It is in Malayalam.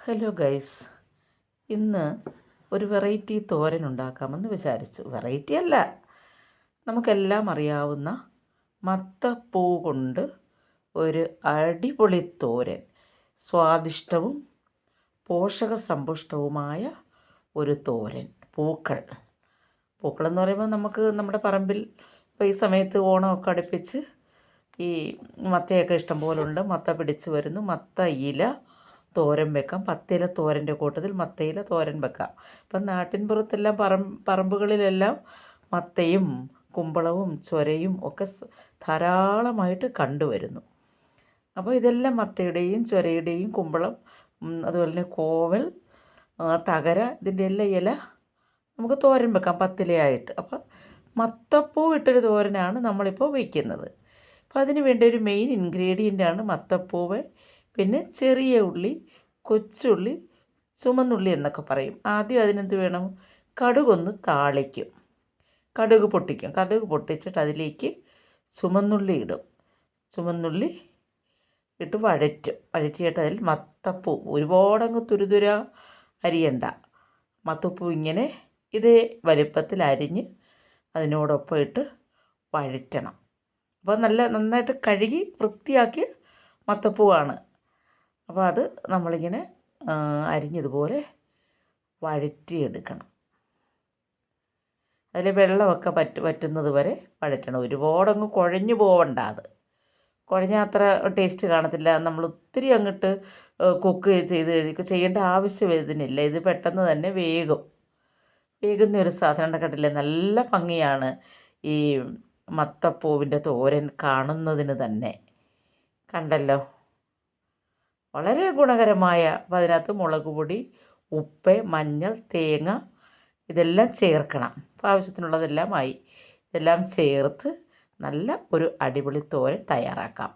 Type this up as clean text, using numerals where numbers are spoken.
ഹലോ ഗൈസ്, ഇന്ന് ഒരു വെറൈറ്റി തോരൻ ഉണ്ടാക്കാമെന്ന് വിചാരിച്ചു. വെറൈറ്റി അല്ല, നമുക്കെല്ലാം അറിയാവുന്ന മത്തപ്പൂ കൊണ്ട് ഒരു അടിപൊളി തോരൻ. സ്വാദിഷ്ടവും പോഷകസമ്പുഷ്ടവുമായ ഒരു തോരൻ. പൂക്കളെന്ന് പറയുമ്പോൾ നമുക്ക് നമ്മുടെ പറമ്പിൽ ഇപ്പോൾ ഈ സമയത്ത് ഓണമൊക്കെ അടുപ്പിച്ച് ഈ മത്തയൊക്കെ ഇഷ്ടം പോലുണ്ട്. മത്ത പിടിച്ച് വരുന്നു. മത്ത ഇല തോരൻ വെക്കാം. പത്തില തോരൻ്റെ കൂട്ടത്തിൽ മത്തയില തോരൻ വെക്കാം. ഇപ്പം നാട്ടിൻപുറത്തെല്ലാം പറമ്പുകളിലെല്ലാം മത്തയും കുമ്പളവും ചൊരയും ഒക്കെ ധാരാളമായിട്ട് കണ്ടുവരുന്നു. അപ്പോൾ ഇതെല്ലാം മത്തയുടെയും ചൊരയുടെയും കുമ്പളം, അതുപോലെ തന്നെ കോവൽ, തകര, ഇതിൻ്റെ എല്ലാം ഇല നമുക്ക് തോരൻ വെക്കാം പത്തിലയായിട്ട്. അപ്പം മത്തപ്പൂ ഇട്ടൊരു തോരനാണ് നമ്മളിപ്പോൾ വയ്ക്കുന്നത്. അപ്പോൾ അതിന് വേണ്ട ഒരു മെയിൻ ഇൻഗ്രീഡിയൻ്റാണ് മത്തപ്പൂവ്, പിന്നെ ചെറിയ ഉള്ളി, കൊച്ചുള്ളി, ചുമന്നുള്ളി എന്നൊക്കെ പറയും. ആദ്യം അതിനെന്ത് വേണം? കടുകൊന്ന് താളിക്കും, കടുക് പൊട്ടിക്കും. കടുക് പൊട്ടിച്ചിട്ട് അതിലേക്ക് ചുമന്നുള്ളി ഇടും. ചുമന്നുള്ളി ഇട്ട് വഴറ്റിയിട്ട് അതിൽ മത്തപ്പൂ ഒരുപാടങ്ങ് തുരുതുര അരിയണ്ട. മത്തപ്പൂ ഇങ്ങനെ ഇതേ വലിപ്പത്തിൽ അരിഞ്ഞ് അതിനോടൊപ്പം ഇട്ട് വഴറ്റണം. അപ്പോൾ നന്നായിട്ട് കഴുകി വൃത്തിയാക്കിയ മത്തപ്പൂവാണ്. അപ്പോൾ അത് നമ്മളിങ്ങനെ അരിഞ്ഞതുപോലെ വഴറ്റിയെടുക്കണം. അതിൽ വെള്ളമൊക്കെ വറ്റുന്നത് വരെ വഴറ്റണം. ഒരുപാടങ്ങ് കുഴഞ്ഞു പോവണ്ട. അത് കുഴഞ്ഞാൽ അത്ര ടേസ്റ്റ് കാണത്തില്ല. നമ്മൾ ഒത്തിരി അങ്ങോട്ട് കുക്ക് ചെയ്യേണ്ട ആവശ്യം ഇതിനില്ല. ഇത് പെട്ടെന്ന് തന്നെ വേകുന്ന ഒരു സാധനം കണ്ടില്ലേ? നല്ല ഭംഗിയാണ് ഈ മത്തപ്പൂവിൻ്റെ തോരൻ കാണുന്നതിന് തന്നെ. കണ്ടല്ലോ, വളരെ ഗുണകരമായ. അപ്പോൾ അതിനകത്ത് മുളക് പൊടി, ഉപ്പ്, മഞ്ഞൾ, തേങ്ങ ഇതെല്ലാം ചേർക്കണം. അപ്പോൾ ആവശ്യത്തിനുള്ളതെല്ലാം ആയി. ഇതെല്ലാം ചേർത്ത് നല്ല ഒരു അടിപൊളി തോരൻ തയ്യാറാക്കാം.